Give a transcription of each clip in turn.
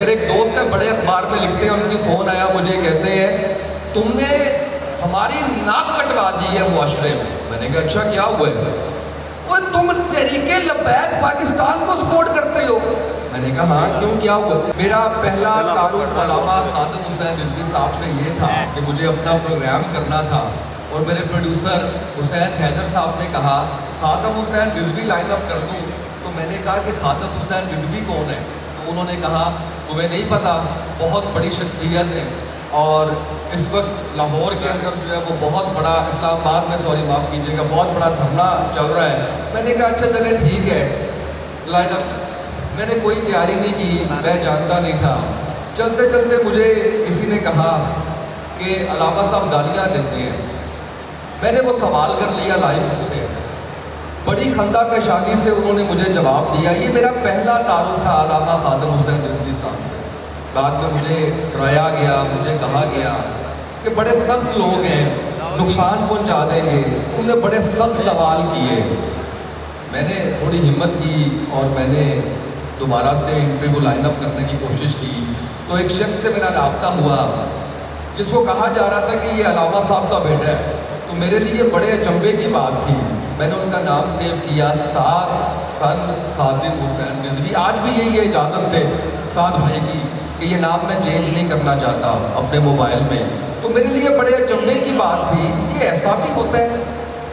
میرے ایک دوست ہیں بڑے اخبار میں لکھتے ہیں، ان کی فون آیا مجھے، کہتے ہیں تم نے ہماری ناک کٹوا دی ہے معاشرے میں۔ میں نے کہا اچھا کیا ہوا ہے؟ وہ تم تحریک لبیک پاکستان کو سپورٹ کرتے ہو۔ میں نے کہا ہاں کیوں، کیا ہوا؟ میرا پہلا تعارف علامہ خادم حسین رضوی صاحب سے یہ تھا کہ مجھے اپنا پروگرام کرنا تھا، اور میرے پروڈیوسر حسین حیدر صاحب نے کہا خادم حسین رضوی لائن اپ کر دوں، تو میں نے کہا کہ خادم حسین رضوی کون ہے؟ تو انہوں نے کہا تمہیں نہیں پتا، بہت بڑی شخصیت ہے، اور اس وقت لاہور کے اندر جو ہے وہ بہت بڑا، اسلام آباد میں سوری معاف کیجیے گا، بہت بڑا دھرنا چل رہا ہے۔ میں نے کہا اچھا چلے ٹھیک ہے، لائن اپ۔ میں نے کوئی تیاری نہیں کی، میں جانتا نہیں تھا۔ چلتے چلتے مجھے کسی نے کہا کہ علامہ صاحب گالیاں دیتے ہیں۔ میں نے وہ سوال کر لیا لائیو سے، بڑی خندہ پیشانی سے انہوں نے مجھے جواب دیا۔ یہ میرا پہلا تعارف تھا علامہ خادم حسین رضوی صاحب سے۔ بعد میں مجھے ڈرایا گیا، مجھے کہا گیا کہ بڑے سخت لوگ ہیں، نقصان پہنچا دیں گے، انہوں نے بڑے سخت سوال کیے۔ میں نے تھوڑی ہمت کی اور میں نے دوبارہ سے انٹرویو لائن اپ کرنے کی کوشش کی، تو ایک شخص سے میرا رابطہ ہوا جس کو کہا جا رہا تھا کہ یہ علامہ صاحب کا بیٹا ہے۔ تو میرے لیے بڑے اچنبھے کی بات تھی، میں نے ان کا نام سیو کیا، سعد سن خادم حسین رضوی۔ آج بھی یہی ہے اجازت سے سعد بھائی کی کہ یہ نام میں چینج نہیں کرنا چاہتا اپنے موبائل میں۔ تو میرے لیے بڑے اچنبھے کی بات تھی، یہ ایسا بھی ہوتا ہے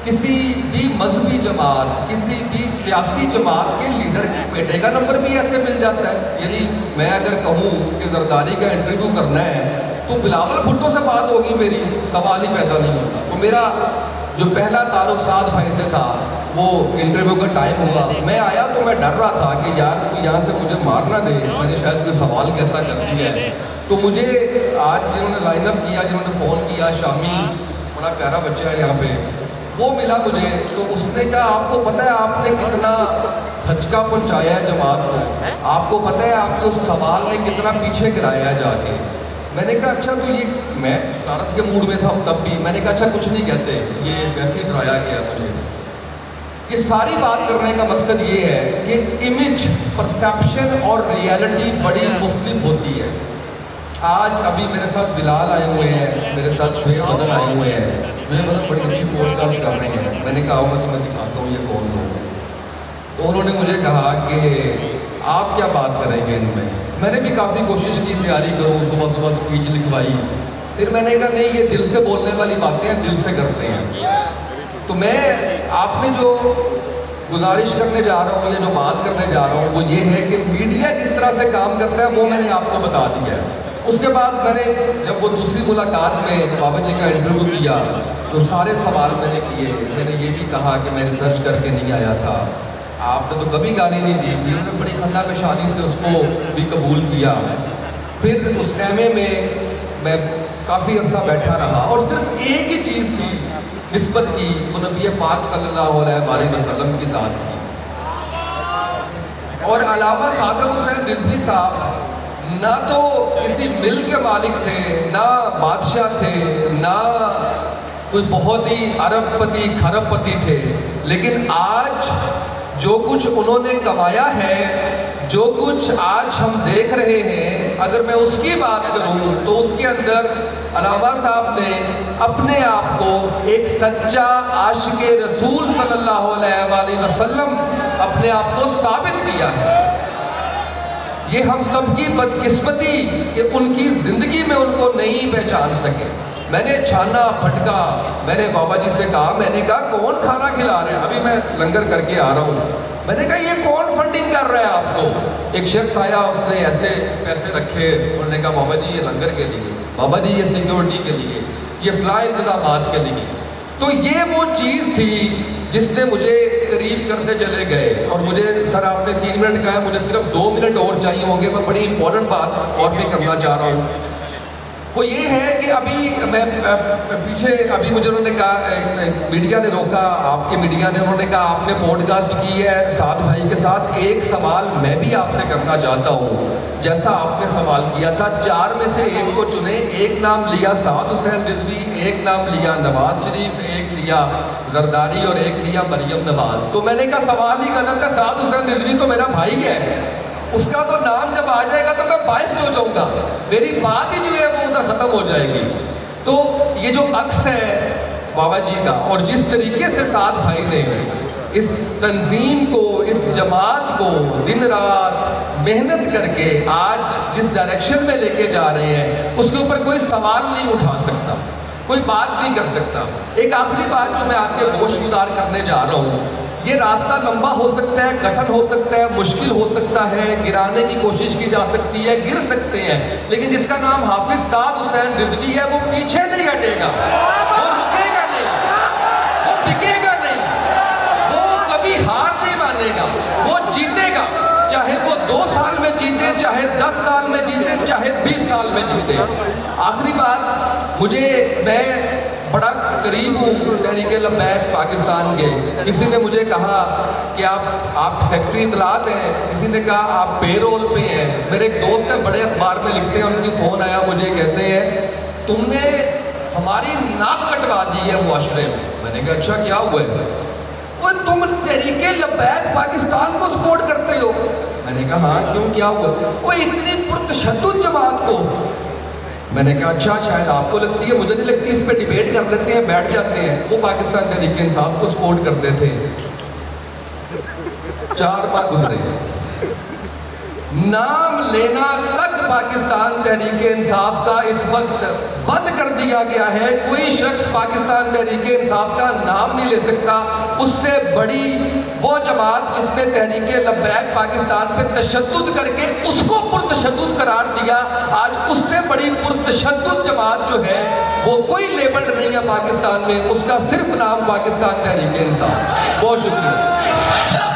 کسی بھی مذہبی جماعت، کسی بھی سیاسی جماعت کے لیڈر کے بیٹے کا نمبر بھی ایسے مل جاتا ہے؟ یعنی میں اگر کہوں کہ زرداری کا انٹرویو کرنا ہے تو بلاول بھٹو سے بات ہوگی میری، سوال ہی پیدا نہیں ہوتا۔ تو میرا جو پہلا تعارف سعد بھائی سے تھا، وہ انٹرویو کا ٹائم ہوا، میں آیا تو میں ڈر رہا تھا کہ یار کوئی یہاں سے مجھے مار نہ دے، میں نے شاید کوئی سوال کیسا کر دیا ہے۔ تو مجھے آج جنہوں نے لائن اپ کیا، جنہوں نے فون کیا، شامی بڑا پیارا بچہ ہے یہاں پہ، وہ ملا مجھے، تو اس نے کہا آپ کو پتہ ہے آپ نے کتنا دھچکا پہنچایا ہے جماعت کو، آپ کو پتہ ہے آپ کے اس سوال نے کتنا پیچھے گرایا ہے جا کے۔ میں نے کہا اچھا تو یہ، میں شرارت کے موڈ میں تھا تب بھی، میں نے کہا اچھا کچھ نہیں کہتے، یہ ویسے ہی ڈرایا گیا مجھے۔ یہ ساری بات کرنے کا مقصد یہ ہے کہ امیج، پرسیپشن اور ریالٹی بڑی مختلف ہوتی ہے۔ آج ابھی میرے ساتھ بلال آئے ہوئے ہیں، میرے ساتھ شعیب بدر آئے ہوئے ہیں، شعیب بدر بڑی اچھی پوڈ کاسٹ کر رہے ہیں۔ میں نے کہا میں تمہیں دکھاتا ہوں یہ کون لوگ ہیں۔ تو انہوں نے مجھے کہا کہ آپ کیا بات کریں گے ان میں نے بھی کافی کوشش کی تیاری کروں، صبح صبح اسپیچ لکھوائی، پھر میں نے کہا نہیں یہ دل سے بولنے والی باتیں ہیں، دل سے کرتے ہیں۔ تو میں آپ سے جو گزارش کرنے جا رہا ہوں یا جو بات کرنے جا رہا ہوں وہ یہ ہے کہ میڈیا جس طرح سے کام کرتا ہے وہ میں نے آپ کو بتا دیا ہے۔ اس کے بعد میں نے جب وہ دوسری ملاقات میں بابا جی کا انٹرویو کیا تو سارے سوال میں نے کیے، میں نے یہ بھی کہا کہ میں ریسرچ کر کے نہیں آیا تھا، آپ نے تو کبھی گالی نہیں دی تھی، انہوں نے بڑی خندہ پیشانی سے اس کو بھی قبول کیا۔ پھر اس خیمے میں میں کافی عرصہ بیٹھا رہا اور صرف ایک ہی چیز کی نسبت کی، وہ نبی پاک صلی اللہ علیہ وسلم کی ذات کی۔ اور علامہ خادم حسین رضوی صاحب نہ تو کسی مل کے مالک تھے، نہ بادشاہ تھے، نہ کوئی بہت ہی ارب پتی کھرب پتی تھے، لیکن آج جو کچھ انہوں نے کمایا ہے، جو کچھ آج ہم دیکھ رہے ہیں، اگر میں اس کی بات کروں تو اس کے اندر علامہ صاحب نے اپنے آپ کو ایک سچا عاشق رسول صلی اللہ علیہ وسلم اپنے آپ کو ثابت کیا ہے۔ یہ ہم سب کی بدقسمتی کہ ان کی زندگی میں ان کو نہیں پہچان سکے۔ میں نے چھانا پھٹکا، میں نے بابا جی سے کہا، میں نے کہا کون کھانا کھلا رہے ہیں؟ ابھی میں لنگر کر کے آ رہا ہوں۔ میں نے کہا یہ کون فنڈنگ کر رہا ہے آپ کو؟ ایک شخص آیا، اس نے ایسے پیسے رکھے، انہوں نے کہا بابا جی یہ لنگر کے لیے، بابا جی یہ سیکیورٹی کے لیے، یہ فلائی انتظامات کے لیے۔ تو یہ وہ چیز تھی جس نے مجھے قریب کرتے چلے گئے، اور مجھے سر آپ نے 3 منٹ کہا ہے، مجھے صرف 2 منٹ اور چاہیے ہوں گے، میں بڑی امپورٹنٹ بات اور بھی کرنا چاہ رہا ہوں۔ وہ یہ ہے کہ ابھی میں پیچھے ابھی مجھے انہوں نے کہا، میڈیا نے روکا، آپ کے میڈیا نے، انہوں نے کہا آپ نے پوڈ کاسٹ کی ہے سعد بھائی کے ساتھ، ایک سوال میں بھی آپ سے کرنا چاہتا ہوں جیسا آپ نے سوال کیا تھا، 4 میں سے ایک کو چنیں۔ ایک نام لیا سعد حسین رضوی، ایک نام لیا نواز شریف، ایک لیا زرداری اور ایک لیا مریم نواز۔ تو میں نے کہا سوال ہی غلط ہے، سعد حسین رضوی تو میرا بھائی ہے، اس کا تو نام جب آ جائے گا تو میں باعث ہو جاؤں گا، میری بات ہی جو ہے وہ ادھر ختم ہو جائے گی۔ تو یہ جو عکس ہے بابا جی کا، اور جس طریقے سے سعد بھائی نے اس تنظیم کو، اس جماعت کو دن رات محنت کر کے آج جس ڈائریکشن میں لے کے جا رہے ہیں، اس کے اوپر کوئی سوال نہیں اٹھا سکتا، کوئی بات نہیں کر سکتا۔ ایک آخری بات جو میں آپ کے گوش گزار کرنے جا رہا ہوں، یہ راستہ لمبا ہو سکتا ہے، کٹھن ہو سکتا ہے، مشکل ہو سکتا ہے، گرانے کی کوشش کی جا سکتی ہے، گر سکتے ہیں، لیکن جس کا نام حافظ سعد حسین رضوی ہے وہ پیچھے نہیں ہٹے گا، وہ رکے گا نہیں، وہ بکے گا نہیں، وہ کبھی ہار نہیں مانے گا، وہ جیتے گا، چاہے وہ 2 سال میں جیتے، چاہے 10 سال میں جیتے، چاہے 20 سال میں جیتے۔ آخری بات، میں بڑا قریب ہوں تحریک لبیک پاکستان کے۔ کسی نے مجھے کہا کہ آپ سیکٹری اطلاعات ہیں، کسی نے کہا آپ پے رول پہ ہیں۔ میرے ایک دوست ہیں، بڑے اخبار میں لکھتے ہیں، ان کی فون آیا مجھے، کہتے ہیں تم نے ہماری ناک کٹوا دی ہے معاشرے میں۔ میں نے کہا اچھا کیا ہوا ہے؟ وہ تم تحریک لبیک پاکستان کو سپورٹ کرتے ہو؟ میں نے کہا ہاں کیوں، کیا ہوا؟ وہ اتنی پرتشدد جماعت کو۔ میں نے کہا اچھا شاید آپ کو لگتی ہے، مجھے نہیں لگتی، اس پہ ڈیبیٹ کر لیتے ہیں، بیٹھ جاتے ہیں۔ وہ پاکستان تحریک انصاف کو سپورٹ کرتے تھے۔ 4 ماہ گزرے، نام لینا تک پاکستان تحریک انصاف کا اس وقت بند کر دیا گیا ہے۔ کوئی شخص پاکستان تحریک انصاف کا نام نہیں لے سکتا۔ اس سے بڑی وہ جماعت جس نے تحریک لبیک پاکستان پہ تشدد کر کے اس کو پرتشدد قرار دیا، آج اس سے بڑی پرتشدد جماعت جو ہے وہ کوئی لیبلڈ نہیں ہے پاکستان میں، اس کا صرف نام پاکستان تحریک انصاف۔ بہت شکریہ۔